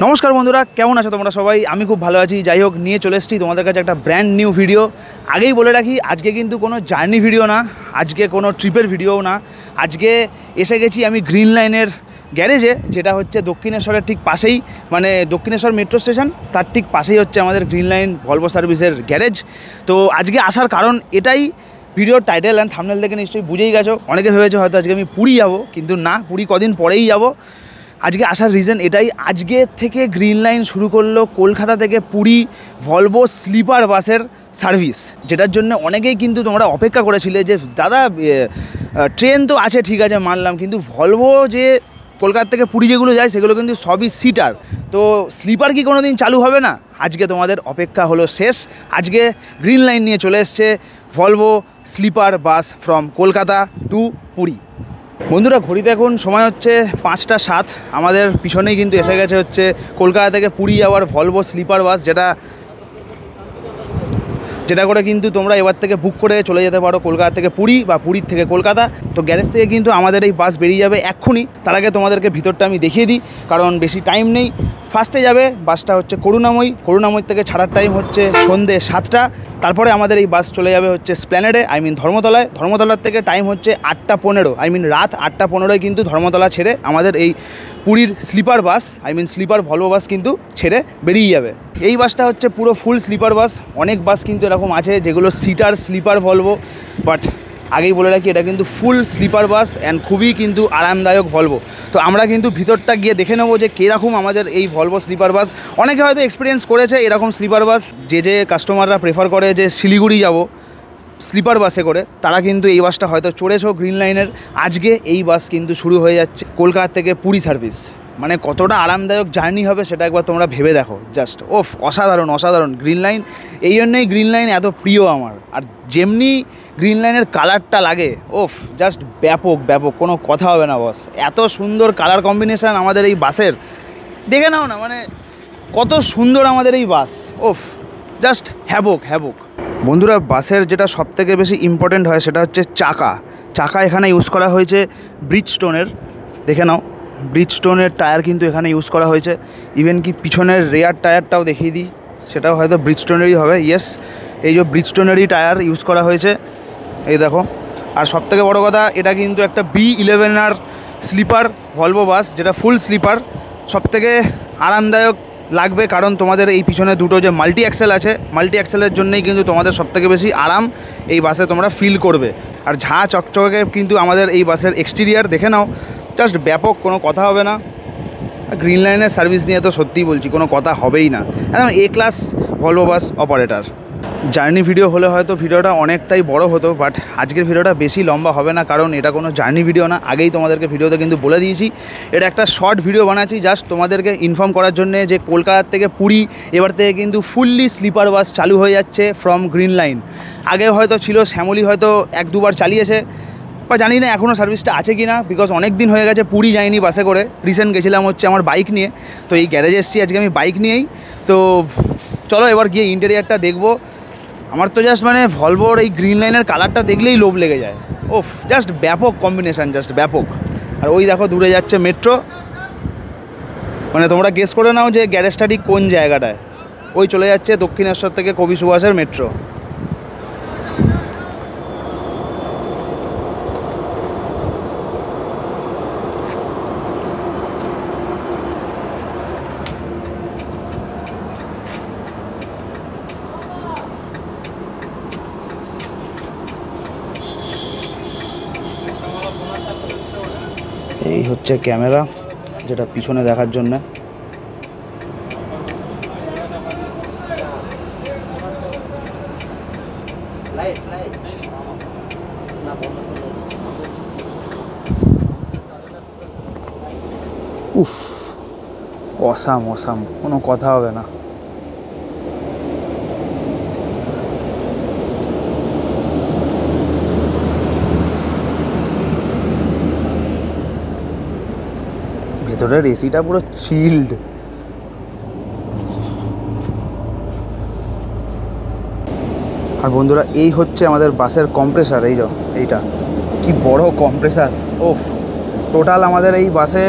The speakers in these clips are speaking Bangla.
নমস্কার বন্ধুরা, কেমন আছো তোমরা সবাই? আমি খুব ভালো আছি। যাই হোক, নিয়ে চলে এসেছি তোমাদের কাছে একটা ব্র্যান্ড নিউ ভিডিও। আগেই বলে রাখি, আজকে কিন্তু কোনো জার্নি ভিডিও না, আজকে কোনো ট্রিপের ভিডিও না। আজকে এসে গেছি আমি গ্রিন লাইনের গ্যারেজে, যেটা হচ্ছে দক্ষিণেশ্বরের ঠিক পাশেই, মানে দক্ষিণেশ্বর মেট্রো স্টেশন তার ঠিক পাশেই হচ্ছে আমাদের গ্রিন লাইন ভলভো সার্ভিসের গ্যারেজ। তো আজকে আসার কারণ এটাই, ভিডিওর টাইটেল অ্যান্ড থাম্বনেল দেখে নিশ্চয়ই বুঝেই গেছো। অনেকে ভেবেছো হয়তো আজকে আমি পুরী যাবো, কিন্তু না, পুরী কদিন পরেই যাব। আজকে আসার রিজন এটাই, আজকে থেকে গ্রিন লাইন শুরু করলো কলকাতা থেকে পুরী ভলভো স্লিপার বাসের সার্ভিস, যেটার জন্য অনেকেই কিন্তু তোমরা অপেক্ষা করেছিলে যে দাদা ট্রেন তো আছে, ঠিক আছে মানলাম, কিন্তু ভলভো যে কলকাতা থেকে পুরী যেগুলো যায় সেগুলো কিন্তু সবই সিটার, তো স্লিপার কি কোনো দিন চালু হবে না? আজকে তোমাদের অপেক্ষা হলো শেষ। আজকে গ্রিন লাইন নিয়ে চলে এসছে Volvo sleeper bus from Kolkata to Puri. বন্ধুরা, ঘড়িতে এখন সময় হচ্ছে 5টা 7। আমাদের পিছনেই কিন্তু এসে গেছে হচ্ছে কলকাতা থেকে পুরী যাওয়ার ভলভো স্লিপার বাস, যেটা করে কিন্তু তোমরা এবার থেকে বুক করে চলে যেতে পারো কলকাতা থেকে পুরী বা পুরীর থেকে কলকাতা। তো গ্যারেজ থেকে কিন্তু আমাদের এই বাস বেরিয়ে যাবে এক্ষুনি। তার আগে তোমাদেরকে ভিতরটা আমি দেখিয়ে দিই, কারণ বেশি টাইম নেই। ফার্স্টে যাবে বাসটা হচ্ছে করুণাময়ী থেকে ছাড়ার টাইম হচ্ছে সন্ধ্যে 7টা। তারপরে আমাদের এই বাস চলে যাবে হচ্ছে স্প্ল্যানেডে, ধর্মতলার থেকে টাইম হচ্ছে 8:15, রাত 8:15 কিন্তু ধর্মতলা ছেড়ে আমাদের এই পুরীর sleeper bus, sleeper Volvo bus কিন্তু ছেড়ে বেরিয়ে যাবে। এই বাসটা হচ্ছে পুরো ফুল স্লিপার বাস। অনেক বাস কিন্তু এরকম আছে যেগুলো সিটার স্লিপার ভলভো, বাট আগেই বলে রাখি এটা কিন্তু ফুল স্লিপার বাস অ্যান্ড খুবই কিন্তু আরামদায়ক ভলভো। তো আমরা কিন্তু ভিতরটা গিয়ে দেখে নেবো যে কীরকম আমাদের এই ভলভো স্লিপার বাস। অনেকে হয়তো এক্সপিরিয়েন্স করেছে এরকম স্লিপার বাস, যে কাস্টমাররা প্রেফার করে যে শিলিগুড়ি যাব স্লিপার বাসে করে, তারা কিন্তু এই বাসটা হয়তো চড়েছো গ্রিন লাইনের। আজকে এই বাস কিন্তু শুরু হয়ে যাচ্ছে কলকাতা থেকে পুরী সার্ভিস। মানে কতটা আরামদায়ক জার্নি হবে সেটা একবার তোমরা ভেবে দেখো। জাস্ট অসাধারণ গ্রিন লাইন। এই জন্যই গ্রিন লাইন এত প্রিয় আমার। আর যেমনি গ্রিন লাইনের কালারটা লাগে, জাস্ট ব্যাপক, কোনো কথা হবে না বস। এত সুন্দর কালার কম্বিনেশান আমাদের এই বাসের, দেখে নাও না, মানে কত সুন্দর আমাদের এই বাস। Just havoc. বন্ধুরা, বাসের যেটা সবথেকে বেশি ইম্পর্টেন্ট হয় সেটা হচ্ছে চাকা এখানে ইউজ করা হয়েছে ব্রিজস্টোনের। দেখে নাও, ব্রিজস্টোনের টায়ার কিন্তু এখানে ইউজ করা হয়েছে। ইভেন কি পিছনের রেয়ার টায়ারটাও দেখিয়ে দিই, সেটাও হয়তো ব্রিজস্টোনেরই হবে। ইয়েস, এই যে ব্রিজস্টোনেরই টায়ার ইউজ করা হয়েছে, এই দেখো। আর সবথেকে বড় কথা, এটা কিন্তু একটা B11R স্লিপার ভলভো বাস, যেটা ফুল স্লিপার। সবথেকে আরামদায়ক লাগবে, কারণ তোমাদের এই পিছনে দুটো যে মাল্টি অ্যাক্সেলের জন্যই কিন্তু তোমাদের সবথেকে বেশি আরাম এই বাসে তোমরা ফিল করবে। আর চকচকে কিন্তু আমাদের এই বাসের এক্সটিরিয়ার দেখে নাও, জাস্ট ব্যাপক, কোনো কথা হবে না। গ্রিন লাইনের সার্ভিস নিয়ে তো সত্যিই বলছি কোনো কথা হবেই না, একদম A class Volvo bus operator. Journey video হলে হয়তো ভিডিওটা অনেকটাই বড় হতো, বাট আজকের ভিডিওটা বেশি লম্বা হবে না, কারণ এটা কোনো জার্নি ভিডিও না। আগেই তোমাদেরকে ভিডিওতে কিন্তু বলে দিয়েছি, এটা একটা শর্ট ভিডিও বানাচ্ছি জাস্ট তোমাদেরকে ইনফর্ম করার জন্যে যে কলকাতা থেকে পুরী এবার থেকে কিন্তু ফুললি স্লিপার বাস চালু হয়ে যাচ্ছে ফ্রম গ্রিন লাইন। আগে হয়তো ছিল শ্যামলী, হয়তো 1-2 বার চালিয়েছে, বা জানি না এখনও সার্ভিসটা আছে কি না, বিকজ অনেক দিন হয়ে গেছে পুরী যাইনি বাসে করে। রিসেন্ট গেছিলাম হচ্ছে আমার বাইক নিয়ে, তো এই গ্যারেজে এসেছি আজকে আমি বাইক নিয়েই। তো চলো এবার গিয়ে ইন্টেরিয়ারটা দেখবো। আমার তো জাস্ট মানে ভলভোর এই গ্রিন লাইনের কালারটা দেখলেই লোভ লেগে যায়। জাস্ট ব্যাপক কম্বিনেশান, জাস্ট ব্যাপক। আর ওই দেখো দূরে যাচ্ছে মেট্রো, মানে তোমরা গেস করে নাও যে গ্যারেজটা ঠিক কোন জায়গাটায়। ওই চলে যাচ্ছে দক্ষিণেশ্বর থেকে কবি সুভাষের মেট্রো। এই হচ্ছে ক্যামেরা, যেটা পিছনে দেখার জন্য। অসাম, কোনো কথা হবে না। ভেতরের এসিটা পুরো চিল্ড। আর বন্ধুরা, এই হচ্ছে আমাদের বাসের কম্প্রেসার। এইটা কি বড় কম্প্রেসার। টোটাল আমাদের এই বাসে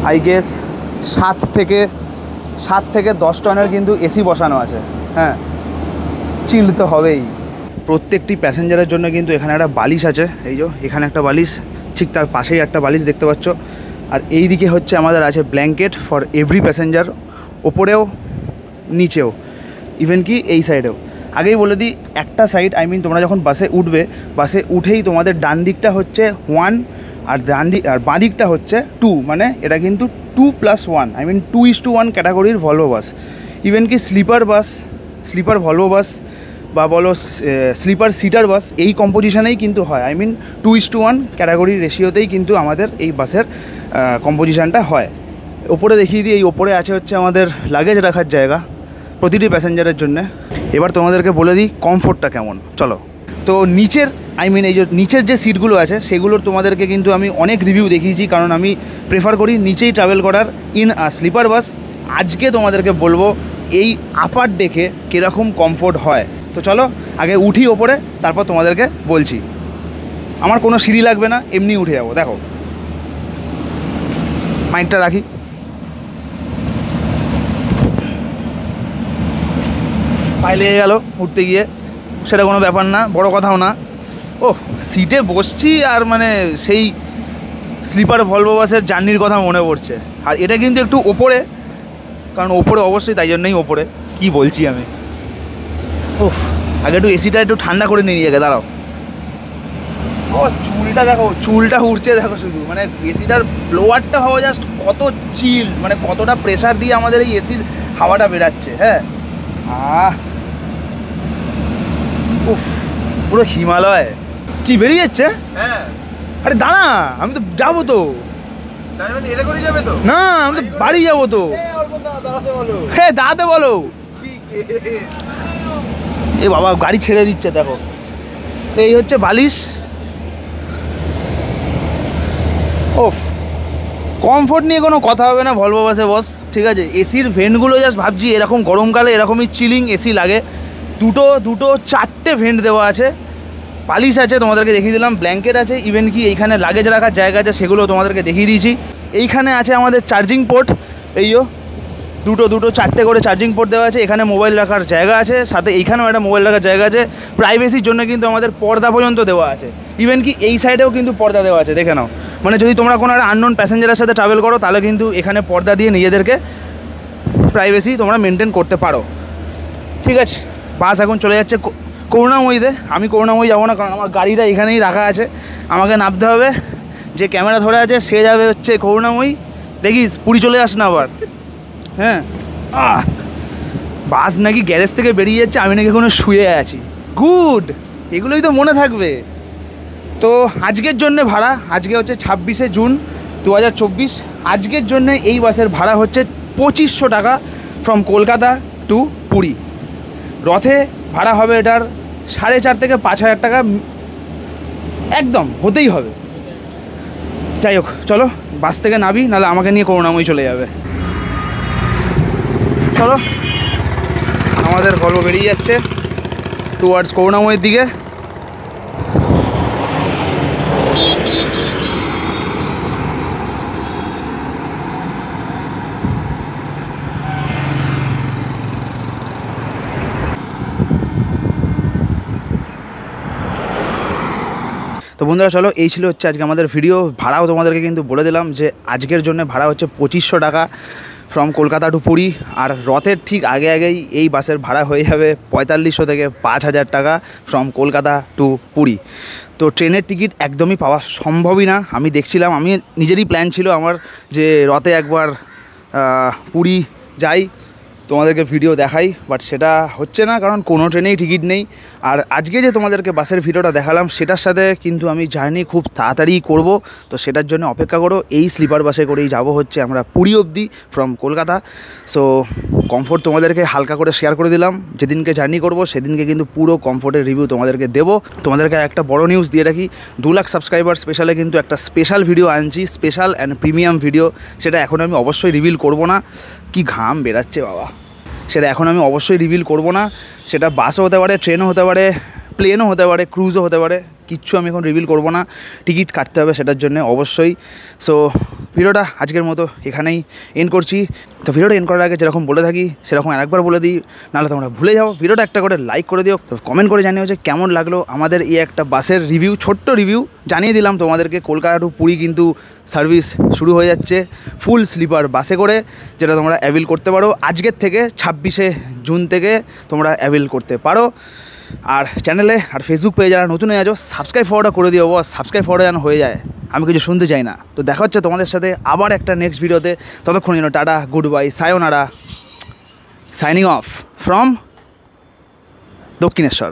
আই গেস 7 থেকে 10 টনের কিন্তু এসি বসানো আছে। হ্যাঁ, চিল তো হবেই। প্রত্যেকটি প্যাসেঞ্জারের জন্য কিন্তু এখানে একটা বালিশ আছে, এই যে এখানে একটা বালিশ, ঠিক তার পাশেই একটা বালিশ দেখতে পাচ্ছ। আর এই দিকে হচ্ছে আমাদের আছে ব্ল্যাঙ্কেট ফর এভরি প্যাসেঞ্জার, ওপরেও নিচেও, ইভেন কি এই সাইডেও। আগেই বলে দিই, একটা সাইড তোমরা যখন বাসে উঠবে, বাসে উঠেই তোমাদের ডান দিকটা হচ্ছে 1 আর বাঁ দিকটা হচ্ছে 2, মানে এটা কিন্তু 2+1, 2:1 ক্যাটাগরির ভলভো বাস। ইভেন কি স্লিপার ভলভো বাস বা বলো স্লিপার সিটার বাস, এই কম্পোজিশনেই কিন্তু হয়। 2:1 ক্যাটাগরির রেশিওতেই কিন্তু আমাদের এই বাসের কম্পোজিশানটা হয়। ওপরে দেখিয়ে দিই, এই ওপরে আছে হচ্ছে আমাদের লাগেজ রাখার জায়গা প্রতিটি প্যাসেঞ্জারের জন্য। এবার তোমাদেরকে বলে দিই কমফোর্টটা কেমন, চলো। তো নিচের এই যে নিচের যে সিটগুলো আছে সেগুলোর তোমাদেরকে কিন্তু আমি অনেক রিভিউ দেখিয়েছি, কারণ আমি প্রেফার করি নিচেই ট্রাভেল করার ইন স্লিপার বাস। আজকে তোমাদেরকে বলবো এই আপার ডেকে কীরকম কমফোর্ট হয়। তো চলো আগে উঠি ওপরে, তারপর তোমাদেরকে বলছি। আমার কোনো সিঁড়ি লাগবে না, এমনি উঠে যাবো। দেখো, মাইকটা রাখি। পায়ে লেগে গেল উঠতে গিয়ে, সেটা কোনো ব্যাপার না, বড় কথাও না। ও সিটে বসছি আর মানে সেই স্লিপার ভলভো বাসের জার্নির কথা মনে পড়ছে। আর এটা কিন্তু একটু ওপরে, কারণ ওপরে অবশ্যই, তাই জন্যই ওপরে। কি বলছি আমি, ও আগে একটু এসিটা একটু ঠান্ডা করে নিয়ে গিয়ে দাঁড়াও। ও চুলটা দেখো, চুলটা উঠছে দেখো শুধু, মানে এসিটার ব্লোয়ারটা হওয়া জাস্ট কত চিল, মানে কতটা প্রেশার দিয়ে আমাদের এই এসির হাওয়াটা বেরাচ্ছে। হ্যাঁ, উফ, পুরো হিমালয় কি বেরিয়ে যাচ্ছে। হ্যাঁ, আরে দাঁড়া, আমি তো যাবো তো। এটা করে যাবে তো? না, আমি তো বাড়ি যাবো তো। হ্যাঁ, দাঁড়াতে বলো। এ বাবা, গাড়ি ছেড়ে দিচ্ছে দেখো। এই হচ্ছে বালিশ। ওফ, কমফোর্ট নিয়ে কোনো কথা হবে না ভলভো বাসে বস, ঠিক আছে। এসির ভেন্টগুলো জাস্ট ভাবছি, এরকম গরমকালে এরকমই চিলিং এসি লাগে। দুটো 4টে ভেন্ট দেওয়া আছে, বালিশ আছে তোমাদেরকে দেখিয়ে দিলাম, ব্ল্যাঙ্কেট আছে, ইভেন কি এইখানে লাগেজ রাখার জায়গা আছে, সেগুলো তোমাদেরকে দেখিয়ে দিয়েছি। এইখানে আছে আমাদের চার্জিং পোর্ট, এইও দুটো 4টে করে চার্জিং পোর্ট দেওয়া আছে। এখানে মোবাইল রাখার জায়গা আছে, সাথে এইখানেও একটা মোবাইল রাখার জায়গা আছে। প্রাইভেসির জন্য কিন্তু আমাদের পর্দা পর্যন্ত দেওয়া আছে, ইভেন কি এই সাইডেও কিন্তু পর্দা দেওয়া আছে, দেখে নাও। মানে যদি তোমরা কোনো একটা আননোন প্যাসেঞ্জারের সাথে ট্রাভেল করো, তাহলে কিন্তু এখানে পর্দা দিয়ে নিজেদেরকে প্রাইভেসি তোমরা মেনটেন করতে পারো, ঠিক আছে। বাস এখন চলে যাচ্ছে করুণাময়ীতে। আমি করুণাময়ী যাবো না, কারণ আমার গাড়িটা এখানেই রাখা আছে। আমাকে নামতে হবে, যে ক্যামেরা ধরে আছে সে যাবে হচ্ছে করুণাময়ী। দেখিস পুরী চলে যাস না আবার। হ্যাঁ, বাস নাকি গ্যারেজ থেকে বেরিয়ে যাচ্ছে, আমি নাকি এখনো শুয়ে আছি। গুড, এগুলোই তো মনে থাকবে। তো আজকের জন্য ভাড়া, আজকে হচ্ছে 26শে জুন 2024। আজকের জন্য এই বাসের ভাড়া হচ্ছে 2500 টাকা ফ্রম কলকাতা টু পুরী। রথে ভাড়া হবে এটার 4,500 থেকে 5,000 টাকা, একদম হতেই হবে। যাই হোক, চলো বাস থেকে নাবি, নাহলে আমাকে নিয়ে করুণাময়ী চলে যাবে। চলো, আমাদের ভলভো বেরিয়ে যাচ্ছে টুয়ার্ডস করুণাময়ীর দিকে। তো বন্ধুরা চলো, এই ছিল হচ্ছে আজকে আমাদের ভিডিও। ভাড়াও তোমাদেরকে কিন্তু বলে দিলাম যে আজকের জন্য ভাড়া হচ্ছে 2500 টাকা ফ্রম কলকাতা টু পুরী। আর রথের ঠিক আগেই এই বাসের ভাড়া হয়ে যাবে 4500 থেকে 5000 টাকা ফ্রম কলকাতা টু পুরী। তো ট্রেনের টিকিট একদমই পাওয়া সম্ভবই না। আমি দেখছিলাম, আমি নিজেরই প্ল্যান ছিল আমার যে রথে একবার পুরী যাই, তোমাদেরকে ভিডিও দেখাই, বাট সেটা হচ্ছে না, কারণ কোনো ট্রেনেই টিকিট নেই। আর আজকে যে তোমাদেরকে বাসের ভিডিওটা দেখালাম, সেটার সাথে কিন্তু আমি জার্নি খুব তাড়াতাড়ি করব। তো সেটার জন্য অপেক্ষা করো। এই স্লিপার বাসে করেই যাব হচ্ছে আমরা পুরী অবধি ফ্রম কলকাতা। সো কমফোর্ট তোমাদেরকে হালকা করে শেয়ার করে দিলাম। যেদিনকে জার্নি করব সেদিনকে কিন্তু পুরো কমফোর্টের রিভিউ তোমাদেরকে দেবো। তোমাদেরকে একটা বড় নিউজ দিয়ে রাখি, 2 লাখ সাবস্ক্রাইবার স্পেশালে কিন্তু একটা স্পেশাল ভিডিও আনছি, স্পেশাল অ্যান্ড প্রিমিয়াম ভিডিও। সেটা এখন আমি অবশ্যই রিভিল করব না। কি ঘাম বেরাচ্ছে বাবা, সেটা এখন আমি অবশ্যই রিভিল করব না। সেটা বাসও হতে পারে, ট্রেনও হতে পারে, প্লেনও হতে পারে, ক্রুজও হতে পারে, কিচ্ছু আমি এখন রিভিল করবো না, টিকিট কাটতে হবে সেটার জন্য অবশ্যই। সো ভিডিওটা আজকের মতো এখানেই এন্ড করছি। তো ভিডিওটা এন্ড করার আগে যেরকম বলে থাকি সেরকম আরেকবার বলে দিই, নাহলে তোমরা ভুলে যাও। ভিডিওটা একটা করে লাইক করে দিও, তো কমেন্ট করে জানিও যে কেমন লাগলো আমাদের এই একটা বাসের রিভিউ, ছোট্ট রিভিউ জানিয়ে দিলাম তোমাদেরকে। কলকাতা টু পুরী কিন্তু সার্ভিস শুরু হয়ে যাচ্ছে ফুল স্লিপার বাসে করে, যেটা তোমরা অ্যাভেল করতে পারো আজকের থেকে 26শে জুন থেকে তোমরা অ্যাভেল করতে পারো। আর চ্যানেলে আর ফেসবুক পেজে যারা নতুন হয়ে আছো সাবস্ক্রাইব ফরওয়ার্ডটা করে দিও বস, সাবস্ক্রাইব ফরওয়ার্ড যেন হয়ে যায়, আমি কিছু শুনতে চাই না। তো দেখা হচ্ছে তোমাদের সাথে আবার একটা নেক্সট ভিডিওতে, ততক্ষণ যেন tata, good bye, সায়োনারা, signing off from Dakshineswar.